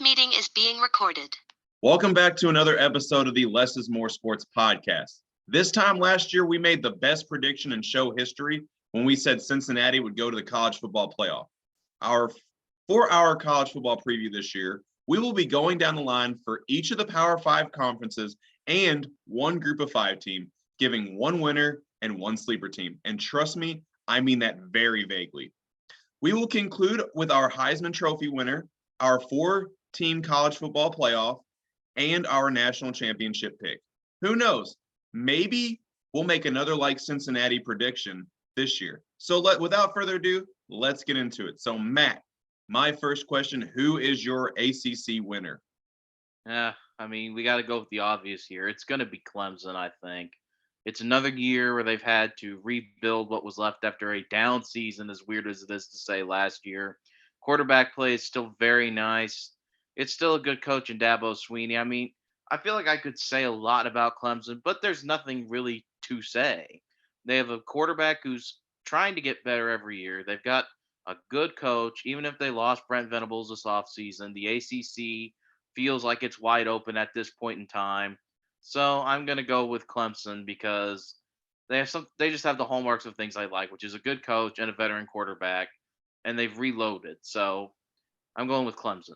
meeting is being recorded. Welcome back to another episode of the Less is More Sports podcast. This time last year, we made the best prediction in show history when we said Cincinnati would go to the college football playoff. For our college football preview this year, we will be going down the line for each of the Power 5 conferences and one group of 5 team, giving one winner and one sleeper team. And trust me, I mean that very vaguely. We will conclude with our Heisman Trophy winner, our 4-team college football playoff, and our national championship pick. Who knows? Maybe we'll make another like Cincinnati prediction this year. So without further ado, let's get into it. So Matt, my first question, who is your ACC winner? We got to go with the obvious here. It's going to be Clemson, I think. It's another year where they've had to rebuild what was left after a down season, as weird as it is to say last year. Quarterback play is still very nice. It's still a good coach in Dabo Swinney. I feel like I could say a lot about Clemson, but there's nothing really to say. They have a quarterback who's trying to get better every year. They've got a good coach, even if they lost Brent Venables this offseason. The ACC feels like it's wide open at this point in time. So I'm going to go with Clemson because they just have the hallmarks of things I like, which is a good coach and a veteran quarterback, and they've reloaded. So I'm going with Clemson.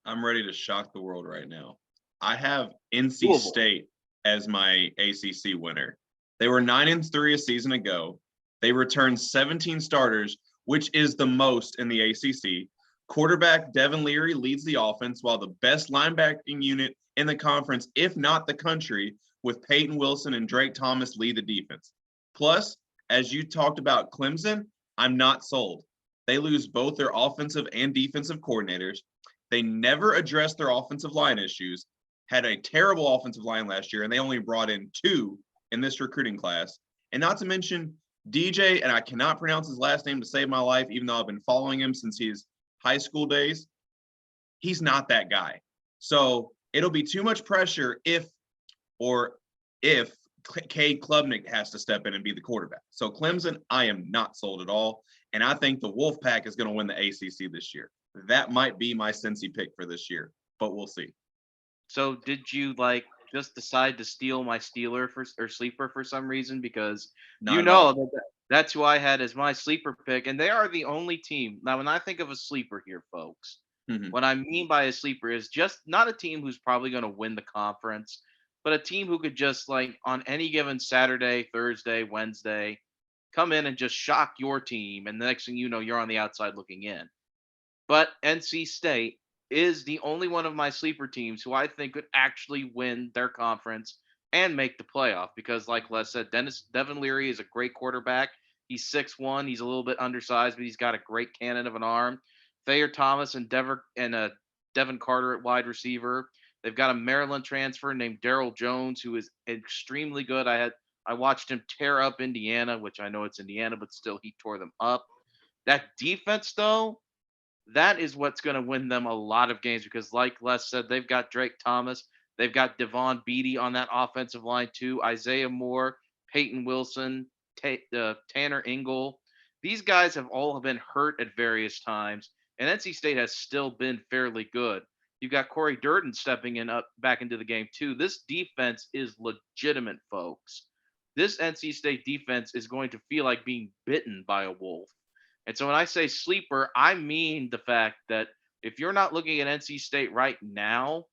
I'm ready to shock the world right now. I have NC State as my ACC winner. They were 9-3 a season ago. They returned 17 starters, which is the most in the ACC. Quarterback Devin Leary leads the offense, while the best linebacking unit in the conference, if not the country, with Peyton Wilson and Drake Thomas lead the defense. Plus, as you talked about Clemson, I'm not sold. They lose both their offensive and defensive coordinators. They never addressed their offensive line issues, had a terrible offensive line last year, and they only brought in 2 in this recruiting class. And not to mention DJ, and I cannot pronounce his last name to save my life, even though I've been following him since his high school days. He's not that guy. So it'll be too much pressure if Cade Klubnik has to step in and be the quarterback. So Clemson, I am not sold at all. And I think the Wolfpack is going to win the ACC this year. That might be my Cincy pick for this year, but we'll see. So did you just decide to steal my sleeper for some reason? Because that's who I had as my sleeper pick, and they are the only team. Now, when I think of a sleeper here, folks, what I mean by a sleeper is just not a team who's probably going to win the conference, but a team who could just on any given Saturday, Thursday, Wednesday, come in and just shock your team, and the next thing you know, you're on the outside looking in. But NC State is the only one of my sleeper teams who I think could actually win their conference and make the playoff because, like Les said, Devin Leary is a great quarterback. He's 6'1". He's a little bit undersized, but he's got a great cannon of an arm. Thayer Thomas and Devin Carter at wide receiver. They've got a Maryland transfer named Darryl Jones, who is extremely good. I watched him tear up Indiana, which I know it's Indiana, but still he tore them up. That defense, though, that is what's going to win them a lot of games because, like Les said, they've got Drake Thomas. They've got Devon Beatty on that offensive line, too. Isaiah Moore, Peyton Wilson, Tanner Ingle. These guys have all been hurt at various times, and NC State has still been fairly good. You've got Corey Durden stepping back into the game, too. This defense is legitimate, folks. This NC State defense is going to feel like being bitten by a wolf. And so when I say sleeper, I mean the fact that if you're not looking at NC State right now,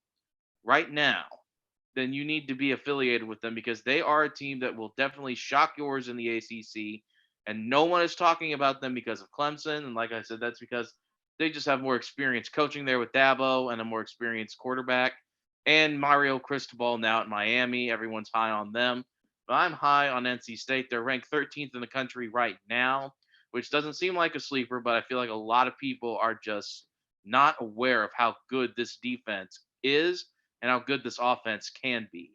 then you need to be affiliated with them because they are a team that will definitely shock yours in the ACC. And no one is talking about them because of Clemson. And like I said, that's because they just have more experience coaching there with Dabo and a more experienced quarterback. And Mario Cristobal now at Miami. Everyone's high on them. But I'm high on NC State. They're ranked 13th in the country right now, which doesn't seem like a sleeper, but I feel like a lot of people are just not aware of how good this defense is and how good this offense can be.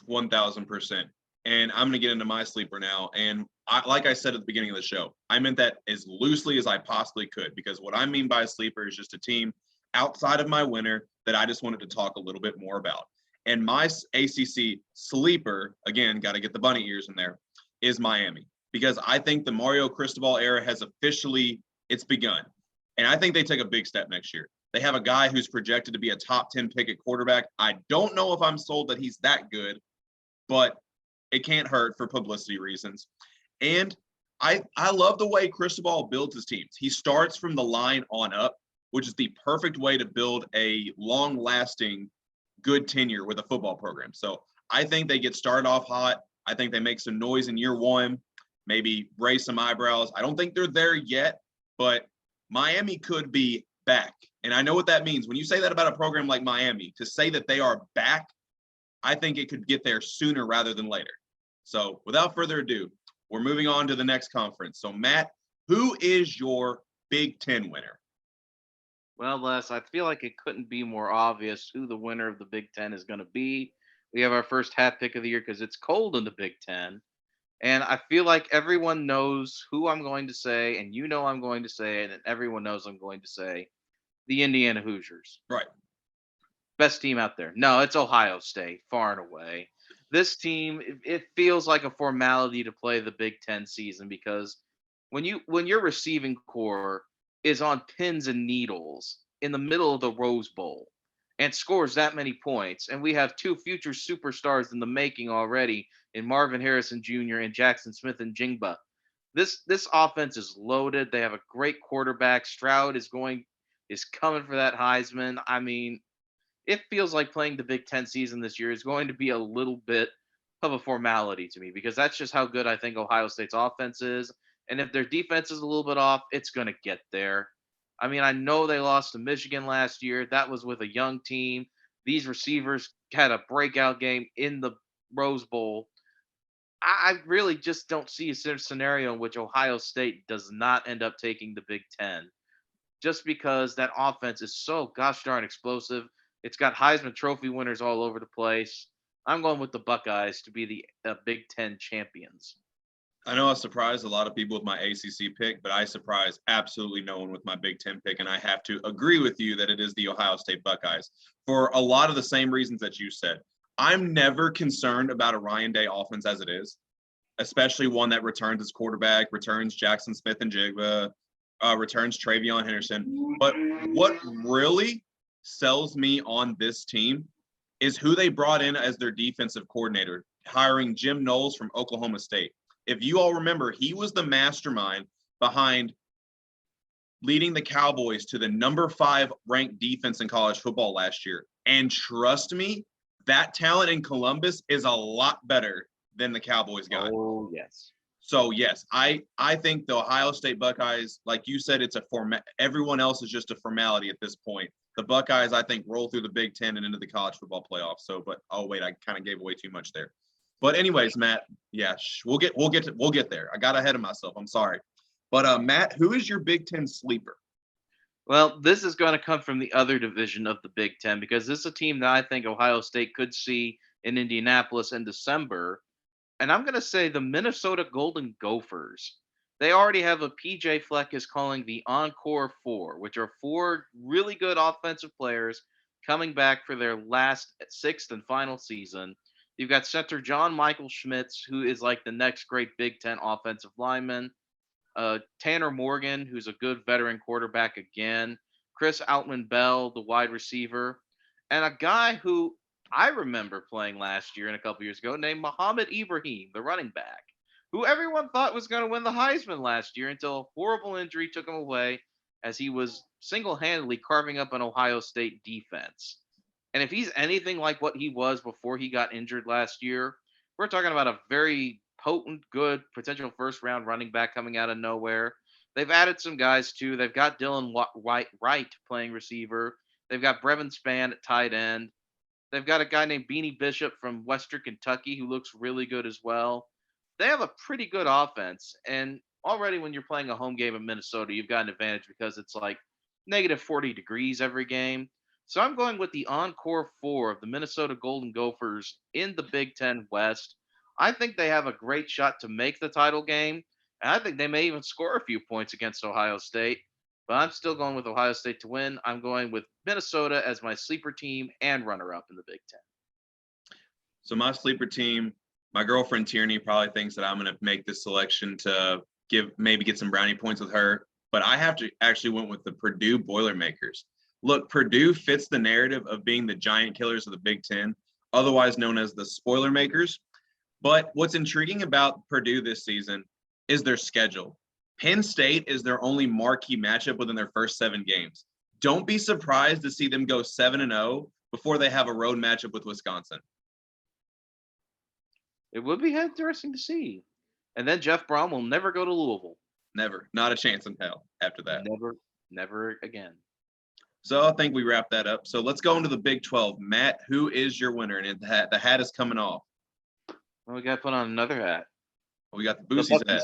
1,000%. And I'm going to get into my sleeper now. And like I said at the beginning of the show, I meant that as loosely as I possibly could because what I mean by a sleeper is just a team outside of my winner that I just wanted to talk a little bit more about. And my ACC sleeper, again, got to get the bunny ears in there, is Miami. Because I think the Mario Cristobal era has it's begun. And I think they take a big step next year. They have a guy who's projected to be a top 10 pick at quarterback. I don't know if I'm sold that he's that good, but it can't hurt for publicity reasons. And I love the way Cristobal builds his teams. He starts from the line on up, which is the perfect way to build a long-lasting, good tenure with a football program. So I think they get started off hot. I think they make some noise in year one, maybe raise some eyebrows. I don't think they're there yet, but Miami could be back. And I know what that means. When you say that about a program like Miami, to say that they are back, I think it could get there sooner rather than later. So without further ado, we're moving on to the next conference. So Matt, who is your Big Ten winner? Well, Les, I feel like it couldn't be more obvious who the winner of the Big Ten is going to be. We have our first hat pick of the year because it's cold in the Big Ten. And I feel like everyone knows who I'm going to say, and you know I'm going to say it, and everyone knows I'm going to say the Indiana Hoosiers. Right. Best team out there. No, it's Ohio State, far and away. This team, it feels like a formality to play the Big Ten season because when your receiving core is on pins and needles in the middle of the Rose Bowl and scores that many points, and we have two future superstars in the making already in Marvin Harrison Jr. and Jackson Smith and Jingba. This offense is loaded. They have a great quarterback. Stroud is coming for that Heisman. I mean, it feels like playing the Big Ten season this year is going to be a little bit of a formality to me because that's just how good I think Ohio State's offense is. And if their defense is a little bit off, it's going to get there. I mean, I know they lost to Michigan last year. That was with a young team. These receivers had a breakout game in the Rose Bowl. I really just don't see a scenario in which Ohio State does not end up taking the Big Ten just because that offense is so gosh darn explosive. It's got Heisman Trophy winners all over the place. I'm going with the Buckeyes to be the Big Ten champions. I know I surprised a lot of people with my ACC pick, but I surprised absolutely no one with my Big Ten pick, and I have to agree with you that it is the Ohio State Buckeyes for a lot of the same reasons that you said. I'm never concerned about a Ryan Day offense as it is, especially one that returns its quarterback, returns Jackson Smith and Jigba, returns Travion Henderson. But what really sells me on this team is who they brought in as their defensive coordinator, hiring Jim Knowles from Oklahoma State. If you all remember, he was the mastermind behind leading the Cowboys to the number 5 ranked defense in college football last year. And trust me, that talent in Columbus is a lot better than the Cowboys got. Oh, yes. So, yes, I think the Ohio State Buckeyes, like you said, it's a everyone else is just a formality at this point. The Buckeyes, I think, roll through the Big Ten and into the college football playoffs. So, but oh wait, I kind of gave away too much there. But anyways, Matt, yeah, we'll get there. I got ahead of myself. I'm sorry. But Matt, who is your Big Ten sleeper? Well, this is going to come from the other division of the Big Ten because this is a team that I think Ohio State could see in Indianapolis in December. And I'm going to say the Minnesota Golden Gophers. They already have a PJ Fleck is calling the Encore 4, which are 4 really good offensive players coming back for their last 6th and final season. You've got center John Michael Schmitz, who is like the next great Big Ten offensive lineman. Tanner Morgan, who's a good veteran quarterback again. Chris Outman-Bell, the wide receiver. And a guy who I remember playing last year and a couple years ago named Muhammad Ibrahim, the running back, who everyone thought was going to win the Heisman last year until a horrible injury took him away as he was single-handedly carving up an Ohio State defense. And if he's anything like what he was before he got injured last year, we're talking about a very potent, good, potential first-round running back coming out of nowhere. They've added some guys, too. They've got Dylan Wright playing receiver. They've got Brevin Spann at tight end. They've got a guy named Beanie Bishop from Western Kentucky who looks really good as well. They have a pretty good offense. And already when you're playing a home game in Minnesota, you've got an advantage because it's like negative 40 degrees every game. So I'm going with the Encore 4 of the Minnesota Golden Gophers in the Big Ten West. I think they have a great shot to make the title game, and I think they may even score a few points against Ohio State. But I'm still going with Ohio State to win. I'm going with Minnesota as my sleeper team and runner-up in the Big Ten. So my sleeper team, my girlfriend Tierney probably thinks that I'm going to make this selection to get some brownie points with her. but I have to actually went with the Purdue Boilermakers. Look, Purdue fits the narrative of being the giant killers of the Big Ten, otherwise known as the Spoilermakers. But what's intriguing about Purdue this season is their schedule. Penn State is their only marquee matchup within their first 7 games. Don't be surprised to see them go 7-0 before they have a road matchup with Wisconsin. It would be interesting to see. And then Jeff Brom will never go to Louisville. Never. Not a chance in hell after that. Never again. So I think we wrap that up. So let's go into the Big 12. Matt, who is your winner? And the hat is coming off. Well, we got to put on another hat. We got the Boosie's hat.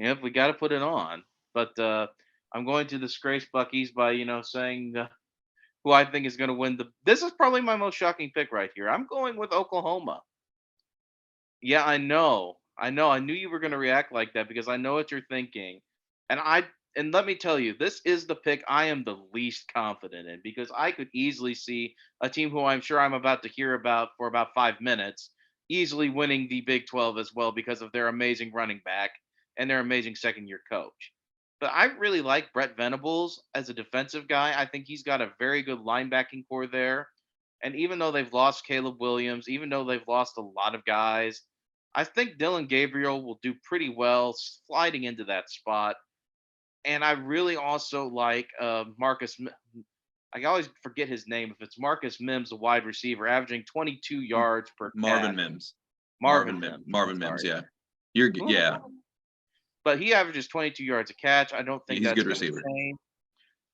Yep, we got to put it on. But I'm going to disgrace Buckeyes by, saying who I think is going to win. This is probably my most shocking pick right here. I'm going with Oklahoma. Yeah, I know. I knew you were going to react like that because I know what you're thinking. And let me tell you, this is the pick I am the least confident in because I could easily see a team who I'm sure I'm about to hear about for about 5 minutes easily winning the Big 12 as well because of their amazing running back and their amazing second-year coach. But I really like Brett Venables as a defensive guy. I think he's got a very good linebacking core there. And even though they've lost Caleb Williams, even though they've lost a lot of guys, I think Dylan Gabriel will do pretty well sliding into that spot. And I really also like Marcus. I always forget his name. If it's Marcus Mims, a wide receiver, averaging 22 yards per Marvin catch. Mims. Marvin Mims, yeah. You're good. Yeah. But he averages 22 yards a catch. I don't think He's a that's good receiver.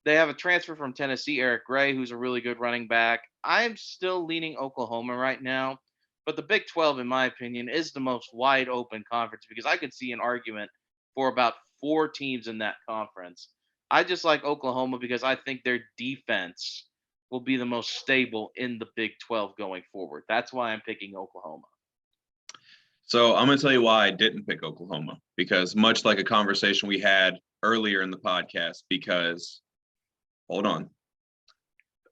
They have a transfer from Tennessee, Eric Gray, who's a really good running back. I'm still leaning Oklahoma right now. But the Big 12, in my opinion, is the most wide open conference because I could see an argument for about 4 teams in that conference. I just like Oklahoma because I think their defense will be the most stable in the Big 12 going forward. That's why I'm picking Oklahoma. So I'm going to tell you why I didn't pick Oklahoma, because much like a conversation we had earlier in the podcast, because hold on,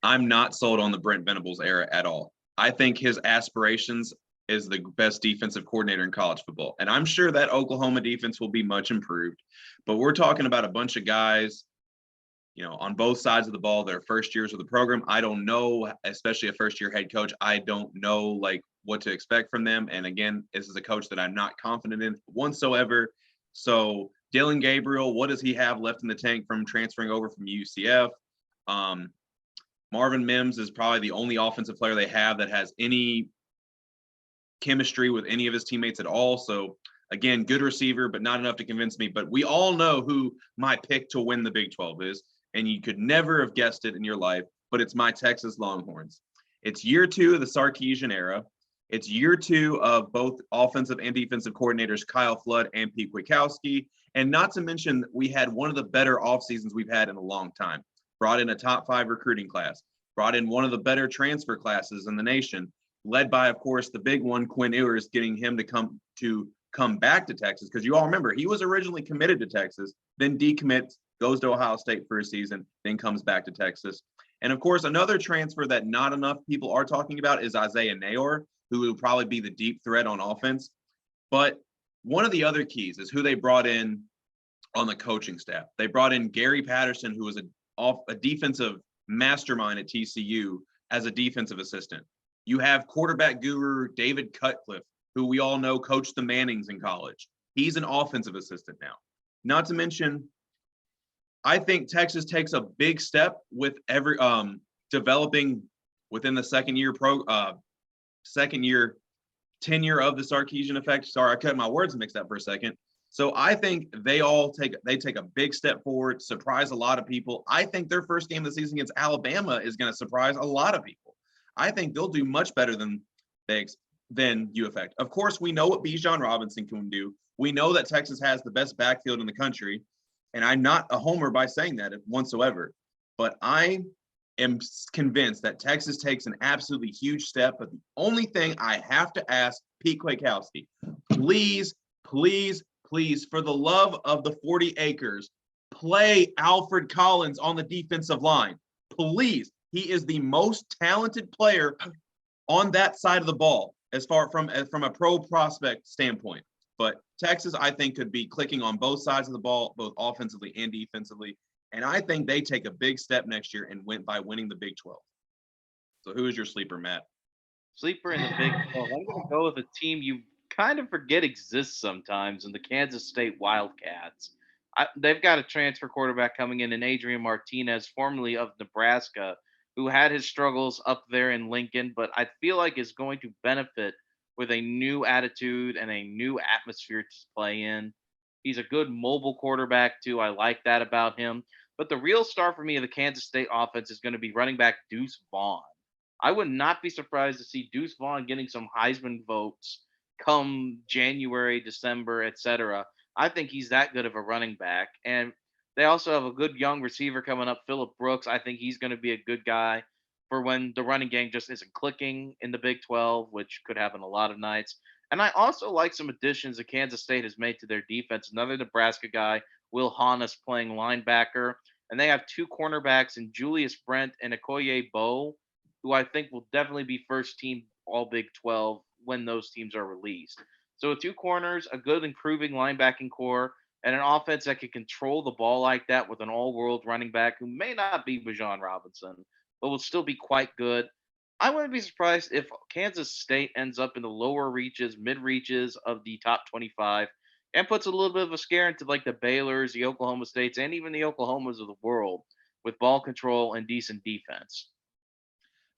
I'm not sold on the Brent Venables era at all. I think his aspirations is the best defensive coordinator in college football. And I'm sure that Oklahoma defense will be much improved, but we're talking about a bunch of guys, on both sides of the ball, their first years of the program. I don't know, especially a first-year head coach. I don't know, what to expect from them. And again, this is a coach that I'm not confident in whatsoever. So Dylan Gabriel, what does he have left in the tank from transferring over from UCF? Marvin Mims is probably the only offensive player they have that has any chemistry with any of his teammates at all. So again, good receiver, but not enough to convince me. But we all know who my pick to win the Big 12 is, and you could never have guessed it in your life, but it's my Texas Longhorns. It's year 2 of the Sarkisian era. It's year 2 of both offensive and defensive coordinators, Kyle Flood and Pete Kwiatkowski. And not to mention, we had one of the better off seasons we've had in a long time. Brought in a top 5 recruiting class, brought in one of the better transfer classes in the nation, led by, of course, the big one, Quinn Ewers, getting him to come back to Texas. Because you all remember, he was originally committed to Texas, then decommits, goes to Ohio State for a season, then comes back to Texas. And of course, another transfer that not enough people are talking about is Isaiah Nayor, who will probably be the deep threat on offense. But one of the other keys is who they brought in on the coaching staff. They brought in Gary Patterson, who was a defensive mastermind at TCU as a defensive assistant. You have quarterback guru David Cutcliffe, who we all know coached the Mannings in college. He's an offensive assistant now. Not to mention, I think Texas takes a big step with every developing within the second year tenure of the Sarkisian effect. Sorry, I cut my words mixed up for a second. So I think they take a big step forward, surprise a lot of people. I think their first game of the season against Alabama is going to surprise a lot of people. I think they'll do much better than U effect. Of course, we know what Bijan Robinson can do. We know that Texas has the best backfield in the country, and I'm not a homer by saying that whatsoever. But I am convinced that Texas takes an absolutely huge step. But the only thing I have to ask Pete Kwiatkowski, please, please, please, for the love of the 40 acres, play Alfred Collins on the defensive line. Please. He is the most talented player on that side of the ball as far from a pro prospect standpoint. But Texas, I think, could be clicking on both sides of the ball, both offensively and defensively. And I think they take a big step next year and win by winning the Big 12. So who is your sleeper, Matt? Sleeper in the Big 12. I'm going to go with a team you kind of forget exists sometimes, in the Kansas State Wildcats. They've got a transfer quarterback coming in Adrian Martinez, formerly of Nebraska, who had his struggles up there in Lincoln, but I feel like is going to benefit with a new attitude and a new atmosphere to play in. He's a good mobile quarterback, too. I like that about him. But the real star for me of the Kansas State offense is going to be running back Deuce Vaughan. I would not be surprised to see Deuce Vaughan getting some Heisman votes come January, December, etc. I think he's that good of a running back. And they also have a good young receiver coming up, Phillip Brooks. I think he's going to be a good guy for when the running game just isn't clicking in the Big 12, which could happen a lot of nights. And I also like some additions that Kansas State has made to their defense. Another Nebraska guy, Will Hannes, playing linebacker. And they have two cornerbacks in Julius Brent and Okoye Bow, who I think will definitely be first team All Big 12 when those teams are released. So with two corners, a good improving linebacking core, and an offense that can control the ball like that with an all-world running back who may not be Bijan Robinson, but will still be quite good. I wouldn't be surprised if Kansas State ends up in the lower reaches, mid-reaches of the top 25 and puts a little bit of a scare into like the Baylors, the Oklahoma States, and even the Oklahomas of the world with ball control and decent defense.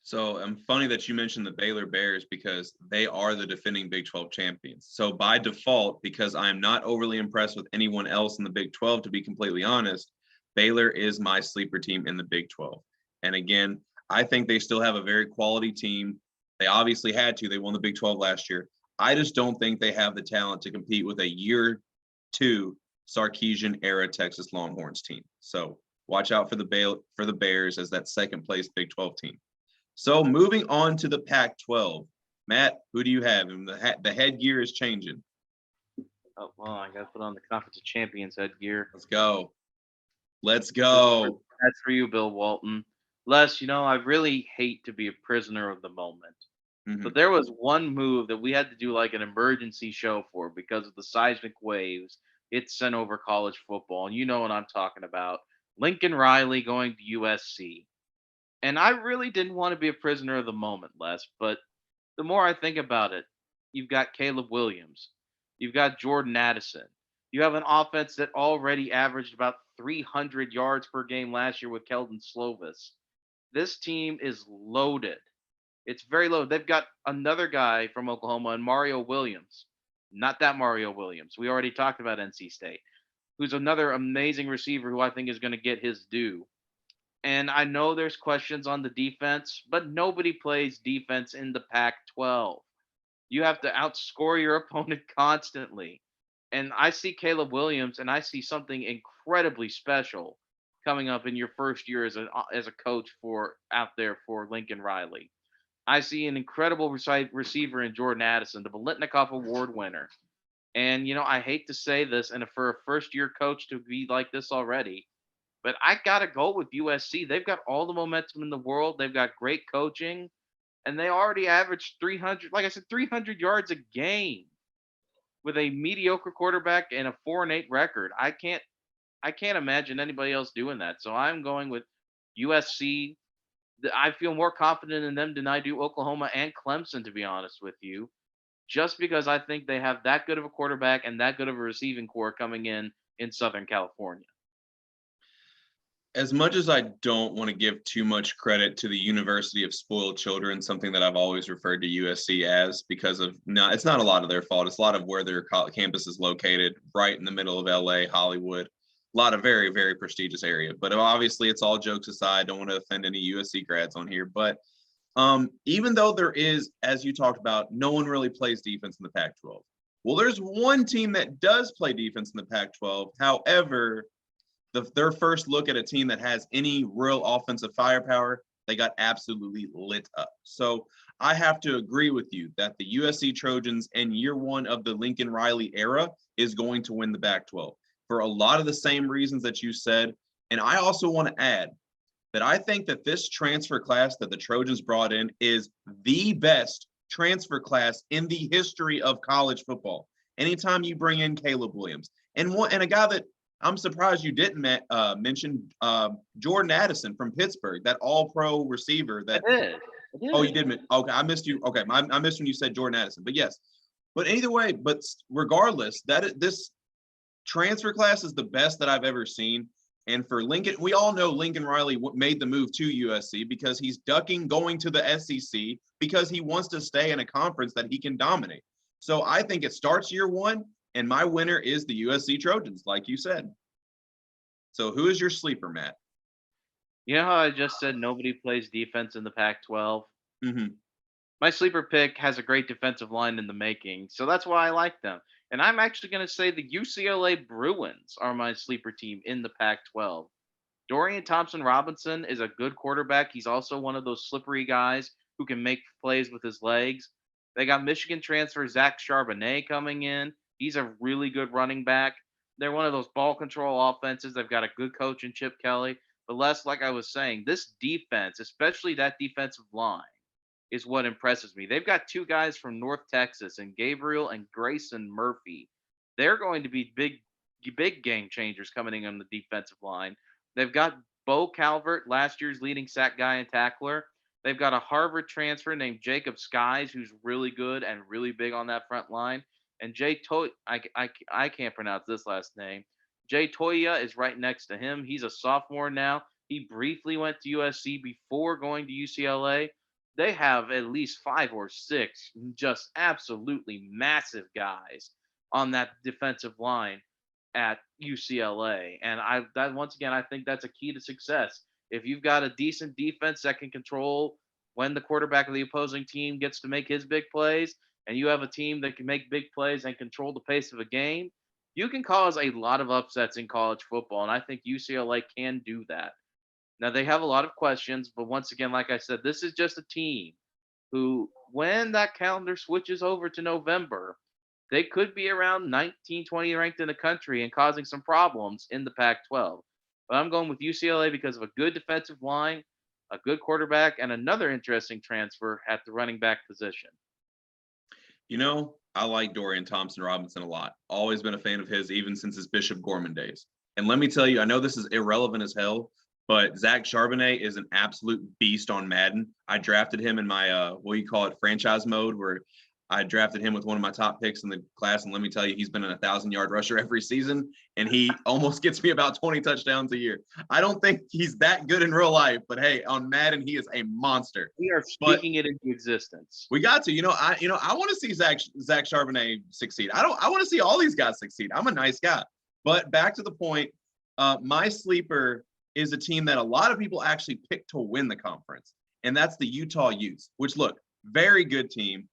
So funny that you mentioned the Baylor Bears because they are the defending Big 12 champions. So by default, because I'm not overly impressed with anyone else in the Big 12, to be completely honest, Baylor is my sleeper team in the Big 12. And again, I think they still have a very quality team. They obviously had to. They won the Big 12 last year. I just don't think they have the talent to compete with a year two Sarkisian era Texas Longhorns team. So watch out for the Bears as that second place Big 12 team. So moving on to the Pac-12, Matt, who do you have? And the headgear is changing. Oh, well, I got to put on the Conference of Champions headgear. Let's go. Let's go. That's for you, Bill Walton. Les, I really hate to be a prisoner of the moment. Mm-hmm. But there was one move that we had to do like an emergency show for because of the seismic waves it sent over college football. And you know what I'm talking about. Lincoln Riley going to USC. And I really didn't want to be a prisoner of the moment, Les, but the more I think about it, you've got Caleb Williams. You've got Jordan Addison. You have an offense that already averaged about 300 yards per game last year with Keldon Slovis. This team is loaded. It's very loaded. They've got another guy from Oklahoma, and Mario Williams. Not that Mario Williams. We already talked about NC State, who's another amazing receiver who I think is going to get his due. And I know there's questions on the defense, but nobody plays defense in the Pac-12. You have to outscore your opponent constantly. And I see Caleb Williams, and I see something incredibly special coming up in your first year as a coach out there for Lincoln Riley. I see an incredible receiver in Jordan Addison, the Biletnikoff Award winner. And, I hate to say this, and for a first-year coach to be like this already, but I got to go with USC. They've got all the momentum in the world. They've got great coaching, and they already averaged 300, like I said, 300 yards a game with a mediocre quarterback and a 4-8 record. I can't imagine anybody else doing that. So I'm going with USC. I feel more confident in them than I do Oklahoma and Clemson, to be honest with you, just because I think they have that good of a quarterback and that good of a receiving core coming in Southern California. As much as I don't want to give too much credit to the University of Spoiled Children, something that I've always referred to USC as, because of it's not a lot of their fault. It's a lot of where their campus is located, right in the middle of LA, Hollywood, a lot of very, very prestigious area. But obviously, it's all jokes aside. Don't want to offend any USC grads on here. But even though there is, as you talked about, no one really plays defense in the Pac-12. Well, there's one team that does play defense in the Pac-12. However, their first look at a team that has any real offensive firepower, they got absolutely lit up. So I have to agree with you that the USC Trojans in year one of the Lincoln Riley era is going to win the Pac-12 for a lot of the same reasons that you said. And I also want to add that I think that this transfer class that the Trojans brought in is the best transfer class in the history of college football. Anytime you bring in Caleb Williams and a guy that I'm surprised you didn't mention, Jordan Addison from Pittsburgh, that all-pro receiver. That I did. Oh, you did. Okay, I missed you. Okay, I missed when you said Jordan Addison. But yes, but either way, but regardless, this transfer class is the best that I've ever seen. And for Lincoln, we all know Lincoln Riley made the move to USC because he's ducking going to the SEC because he wants to stay in a conference that he can dominate. So I think it starts year one, and my winner is the USC Trojans, like you said. So who is your sleeper, Matt? You know how I just said nobody plays defense in the Pac-12? Mm-hmm. My sleeper pick has a great defensive line in the making, so that's why I like them. And I'm actually going to say the UCLA Bruins are my sleeper team in the Pac-12. Dorian Thompson-Robinson is a good quarterback. He's also one of those slippery guys who can make plays with his legs. They got Michigan transfer Zach Charbonnet coming in. He's a really good running back. They're one of those ball control offenses. They've got a good coach in Chip Kelly. But less, like I was saying, this defense, especially that defensive line, is what impresses me. They've got two guys from North Texas, and Gabriel and Grayson Murphy. They're going to be big game changers coming in on the defensive line. They've got Bo Calvert, last year's leading sack guy and tackler. They've got a Harvard transfer named Jacob Skies, who's really good and really big on that front line. And I can't pronounce this last name. Jay Toya is right next to him. He's a sophomore now. He briefly went to USC before going to UCLA. They have at least 5 or 6 just absolutely massive guys on that defensive line at UCLA. And once again, I think that's a key to success. If you've got a decent defense that can control when the quarterback of the opposing team gets to make his big plays, and you have a team that can make big plays and control the pace of a game, you can cause a lot of upsets in college football. And I think UCLA can do that. Now, they have a lot of questions, but once again, like I said, this is just a team who, when that calendar switches over to November, they could be around 19, 20 ranked in the country and causing some problems in the Pac-12. But I'm going with UCLA because of a good defensive line, a good quarterback, and another interesting transfer at the running back position. You know, I like Dorian Thompson-Robinson a lot. Always been a fan of his, even since his Bishop Gorman days. And let me tell you, I know this is irrelevant as hell, but Zach Charbonnet is an absolute beast on Madden. I drafted him in my, franchise mode, where I drafted him with one of my top picks in the class. And let me tell you, he's been an 1,000-yard rusher every season, and he almost gets me about 20 touchdowns a year. I don't think he's that good in real life, but hey, on Madden, he is a monster. We are speaking it into existence. We got to, I want to see Zach Charbonnet succeed. I want to see all these guys succeed. I'm a nice guy. But back to the point, my sleeper is a team that a lot of people actually picked to win the conference, and that's the Utah Utes, which, look, very good team.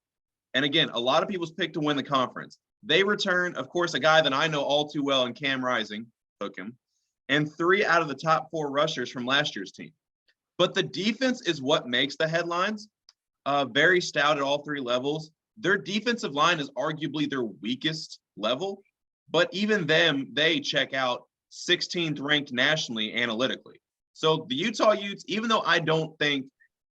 And again, a lot of people's picked to win the conference. They return, of course, a guy that I know all too well in Cam Rising, took him, and 3 out of the top 4 rushers from last year's team. But the defense is what makes the headlines. Very stout at all 3 levels. Their defensive line is arguably their weakest level, but even them, they check out 16th ranked nationally analytically. So the Utah Utes, even though I don't think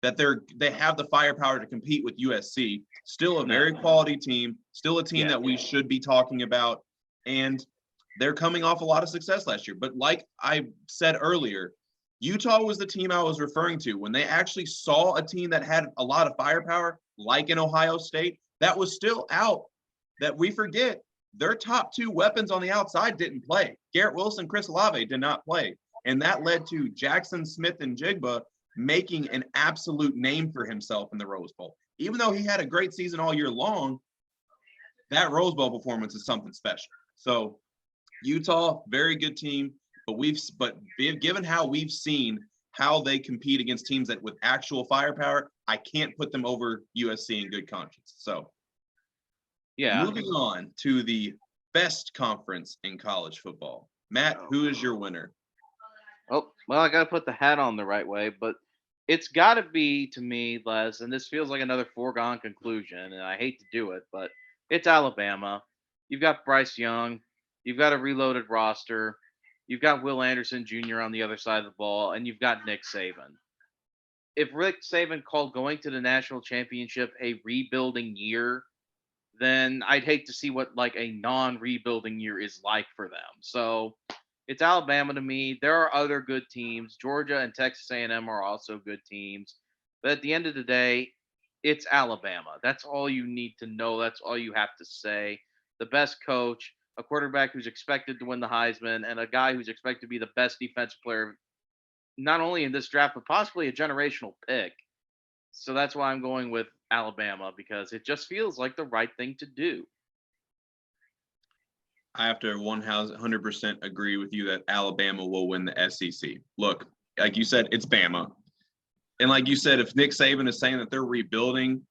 that they have the firepower to compete with USC, still a very quality team, still a team that we should be talking about, and they're coming off a lot of success last year. But like I said earlier, Utah was the team I was referring to when they actually saw a team that had a lot of firepower, like in Ohio State, that was still out, that we forget their top 2 weapons on the outside didn't play. Garrett Wilson, Chris Olave did not play. And that led to Jackson Smith and Jigba making an absolute name for himself in the Rose Bowl. Even though he had a great season all year long, that Rose Bowl performance is something special. So Utah, very good team, but given how we've seen how they compete against teams that with actual firepower, I can't put them over USC in good conscience. So moving on to the best conference in college football. Matt, who is your winner? Oh, well, I got to put the hat on the right way, but it's got to be, to me, Les, and this feels like another foregone conclusion, and I hate to do it, but it's Alabama. You've got Bryce Young. You've got a reloaded roster. You've got Will Anderson Jr. on the other side of the ball, and you've got Nick Saban. If Rick Saban called going to the national championship a rebuilding year, then I'd hate to see what like a non-rebuilding year is like for them. So it's Alabama to me. There are other good teams. Georgia and Texas A&M are also good teams. But at the end of the day, it's Alabama. That's all you need to know. That's all you have to say. The best coach, a quarterback who's expected to win the Heisman, and a guy who's expected to be the best defensive player, not only in this draft, but possibly a generational pick. So that's why I'm going with Alabama because it just feels like the right thing to do. I have to 100% agree with you that Alabama will win the SEC. Look, like you said, it's Bama. And like you said, if Nick Saban is saying that they're rebuilding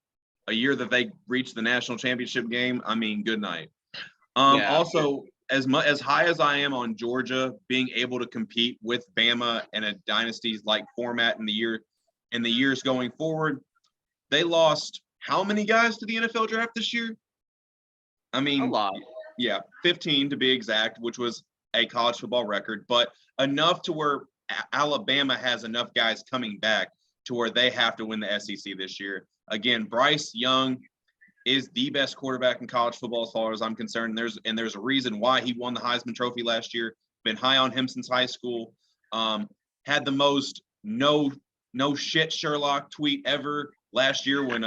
a year that they reached the national championship game, I mean, good night. Also, as high as I am on Georgia being able to compete with Bama in a dynasties like format in the years going forward, they lost how many guys to the NFL draft this year? I mean, a lot. Yeah, 15 to be exact, which was a college football record, but enough to where Alabama has enough guys coming back to where they have to win the SEC this year. Again, Bryce Young is the best quarterback in college football as far as I'm concerned. There's a reason why he won the Heisman Trophy last year. Been high on him since high school. Had the most no shit Sherlock tweet ever last year when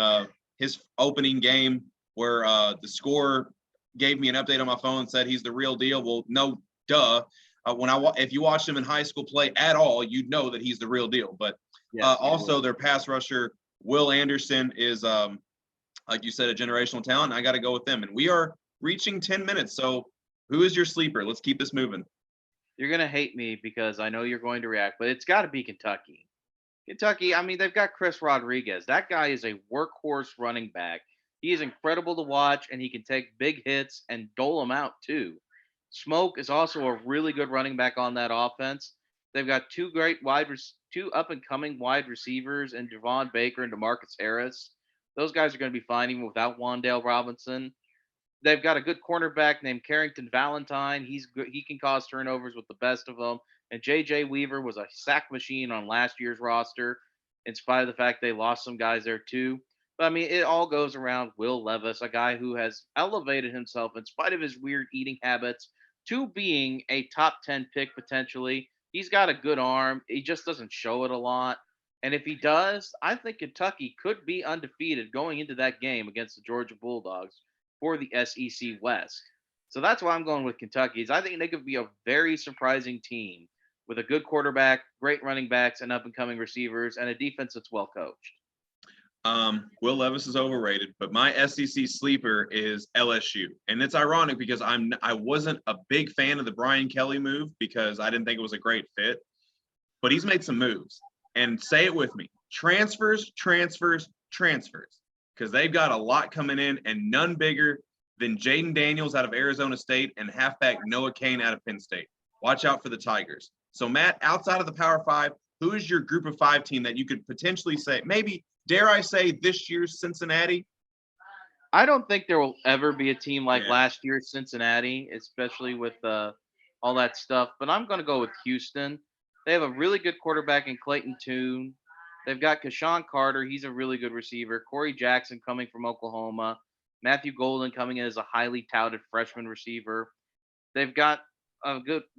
his opening game where the score gave me an update on my phone and said he's the real deal. Well, no, duh. If you watched him in high school play at all, you'd know that he's the real deal. But also their pass rusher, Will Anderson, is like you said, a generational talent. I got to go with them. And we are reaching 10 minutes. So who is your sleeper? Let's keep this moving. You're going to hate me because I know you're going to react, but it's got to be Kentucky. Kentucky, I mean, they've got Chris Rodriguez. That guy is a workhorse running back. He is incredible to watch, and he can take big hits and dole them out too. Smoke is also a really good running back on that offense. They've got two up and coming wide receivers, and Javon Baker and DeMarcus Harris. Those guys are going to be fine even without Wan'Dale Robinson. They've got a good cornerback named Carrington Valentine. He's good. He can cause turnovers with the best of them. And J.J. Weaver was a sack machine on last year's roster, in spite of the fact they lost some guys there too. But I mean, it all goes around Will Levis, a guy who has elevated himself in spite of his weird eating habits to being a top 10 pick potentially. He's got a good arm. He just doesn't show it a lot. And if he does, I think Kentucky could be undefeated going into that game against the Georgia Bulldogs for the SEC West. So that's why I'm going with Kentucky. I think they could be a very surprising team with a good quarterback, great running backs, and up-and-coming receivers, and a defense that's well coached. Will Levis is overrated, but my SEC sleeper is LSU. And it's ironic because I wasn't a big fan of the Brian Kelly move because I didn't think it was a great fit, but he's made some moves. And say it with me, transfers, because they've got a lot coming in and none bigger than Jaden Daniels out of Arizona State and halfback Noah Cain out of Penn State. Watch out for the Tigers. So, Matt, outside of the Power Five, who is your group of five team that you could potentially say, maybe, dare I say, this year's Cincinnati? I don't think there will ever be a team like last year's Cincinnati, especially with all that stuff. But I'm going to go with Houston. They have a really good quarterback in Clayton Tune. They've got Keshawn Carter. He's a really good receiver. Corey Jackson coming from Oklahoma. Matthew Golden coming in as a highly touted freshman receiver. They've got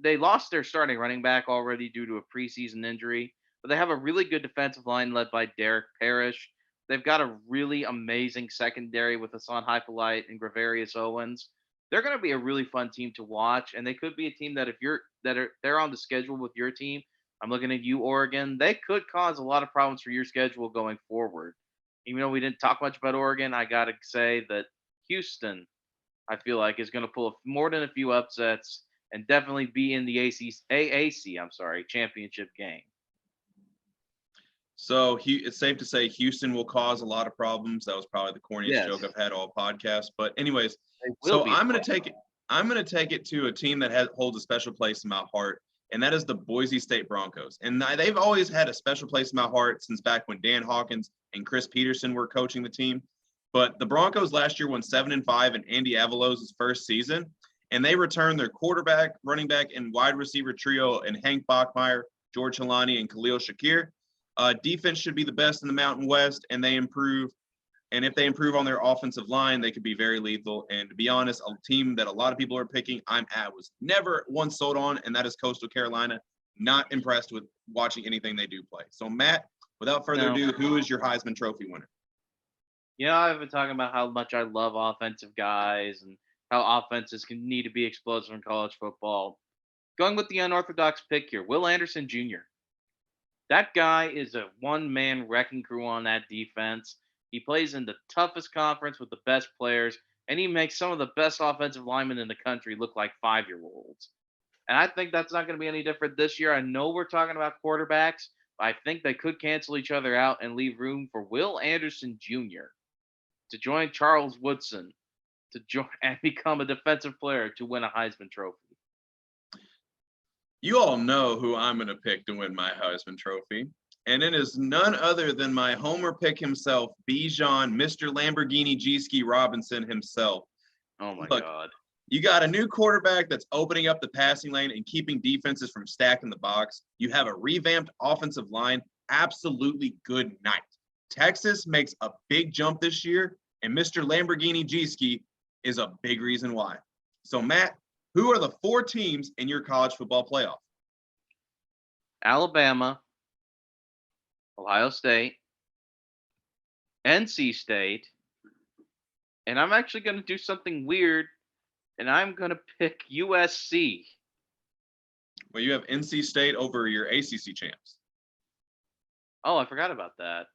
they lost their starting running back already due to a preseason injury, but they have a really good defensive line led by Derek Parrish. They've got a really amazing secondary with Hassan Hypolite and Gravarius Owens. They're going to be a really fun team to watch, and they could be a team that they're on the schedule with your team. I'm looking at you, Oregon. They could cause a lot of problems for your schedule going forward. Even though we didn't talk much about Oregon, I got to say that Houston, I feel like, is going to pull more than a few upsets and definitely be in the AAC championship game. So it's safe to say Houston will cause a lot of problems. That was probably the corniest joke I've had all podcast. But anyways, so I'm going to take it to a team that holds a special place in my heart, and that is the Boise State Broncos. And they've always had a special place in my heart since back when Dan Hawkins and Chris Peterson were coaching the team. But the Broncos last year won 7-5 in Andy Avalos' first season, and they returned their quarterback, running back, and wide receiver trio in Hank Bachmeier, George Halani, and Khalil Shakir. Defense should be the best in the Mountain West, and they improve And if they improve on their offensive line, they could be very lethal. And to be honest, a team that a lot of people are picking, was never once sold on, and that is Coastal Carolina. Not impressed with watching anything they do play. So, Matt, without further ado, who is your Heisman Trophy winner? I've been talking about how much I love offensive guys and how offenses can need to be explosive in college football. Going with the unorthodox pick here, Will Anderson Jr. That guy is a one-man wrecking crew on that defense. He plays in the toughest conference with the best players, and he makes some of the best offensive linemen in the country look like 5-year-olds. And I think that's not going to be any different this year. I know we're talking about quarterbacks, but I think they could cancel each other out and leave room for Will Anderson Jr. to join Charles Woodson to join and become a defensive player to win a Heisman Trophy. You all know who I'm going to pick to win my Heisman Trophy. And it is none other than my homer pick himself, Bijan, Mr. Lamborghini G-Ski Robinson himself. Oh, my Look, God. You got a new quarterback that's opening up the passing lane and keeping defenses from stacking the box. You have a revamped offensive line. Absolutely good night. Texas makes a big jump this year, and Mr. Lamborghini G-Ski is a big reason why. So, Matt, who are the 4 teams in your college football playoff? Alabama, Ohio State, NC State, and I'm actually going to do something weird, and I'm going to pick USC. Well, you have NC State over your ACC champs. Oh, I forgot about that.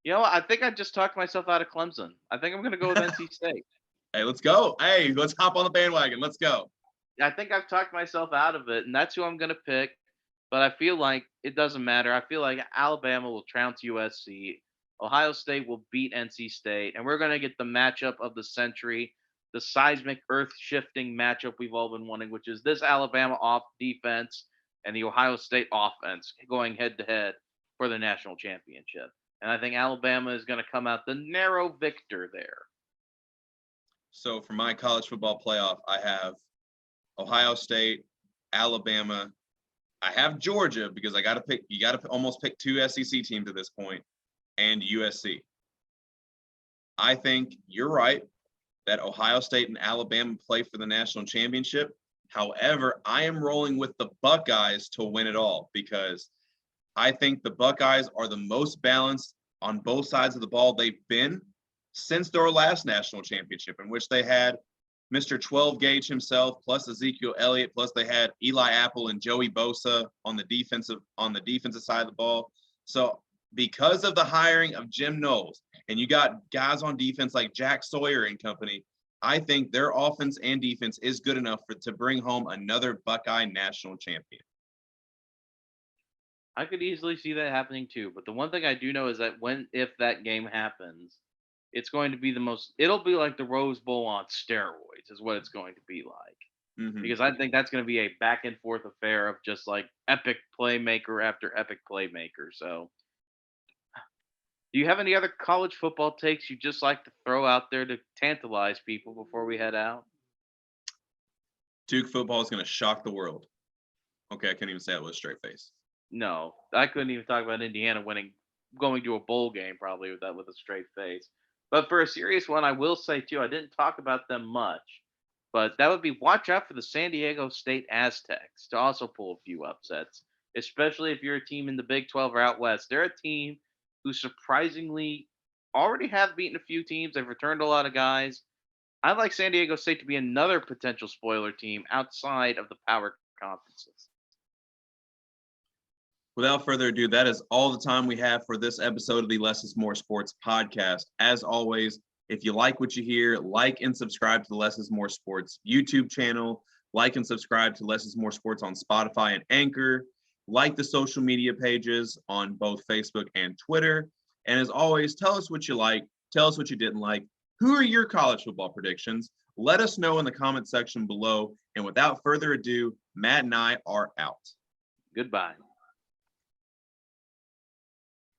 I think I just talked myself out of Clemson. I think I'm going to go with NC State. Hey, let's go. Hey, let's hop on the bandwagon. Let's go. I think I've talked myself out of it, and that's who I'm going to pick. But I feel like it doesn't matter. I feel like Alabama will trounce USC. Ohio State will beat NC State, and we're going to get the matchup of the century, the seismic, earth-shifting matchup we've all been wanting, which is this Alabama off defense and the Ohio State offense going head-to-head for the national championship. And I think Alabama is going to come out the narrow victor there. So for my college football playoff, I have Ohio State, Alabama. I have Georgia because you got to almost pick 2 SEC teams at this point, and USC. I think you're right that Ohio State and Alabama play for the national championship. However, I am rolling with the Buckeyes to win it all because I think the Buckeyes are the most balanced on both sides of the ball they've been since their last national championship, in which they had Mr. 12 Gauge himself, plus Ezekiel Elliott, plus they had Eli Apple and Joey Bosa on the defensive side of the ball. So because of the hiring of Jim Knowles, and you got guys on defense like Jack Sawyer and company, I think their offense and defense is good enough to bring home another Buckeye national champion. I could easily see that happening too. But the one thing I do know is that if that game happens, it's going to be it'll be like the Rose Bowl on steroids is what it's going to be like. Mm-hmm. Because I think that's going to be a back and forth affair of just like epic playmaker after epic playmaker. So do you have any other college football takes you just like to throw out there to tantalize people before we head out? Duke football is going to shock the world. Okay, I can't even say it with a straight face. No, I couldn't even talk about Indiana going to a bowl game probably with a straight face. But for a serious one, I will say too, I didn't talk about them much, but that would be watch out for the San Diego State Aztecs to also pull a few upsets, especially if you're a team in the Big 12 or out west. They're a team who surprisingly already have beaten a few teams. They've returned a lot of guys. I'd like San Diego State to be another potential spoiler team outside of the power conferences. Without further ado, that is all the time we have for this episode of the Less is More Sports podcast. As always, if you like what you hear, like and subscribe to the Less is More Sports YouTube channel. Like and subscribe to Less is More Sports on Spotify and Anchor. Like the social media pages on both Facebook and Twitter. And as always, tell us what you like. Tell us what you didn't like. Who are your college football predictions? Let us know in the comment section below. And without further ado, Matt and I are out. Goodbye.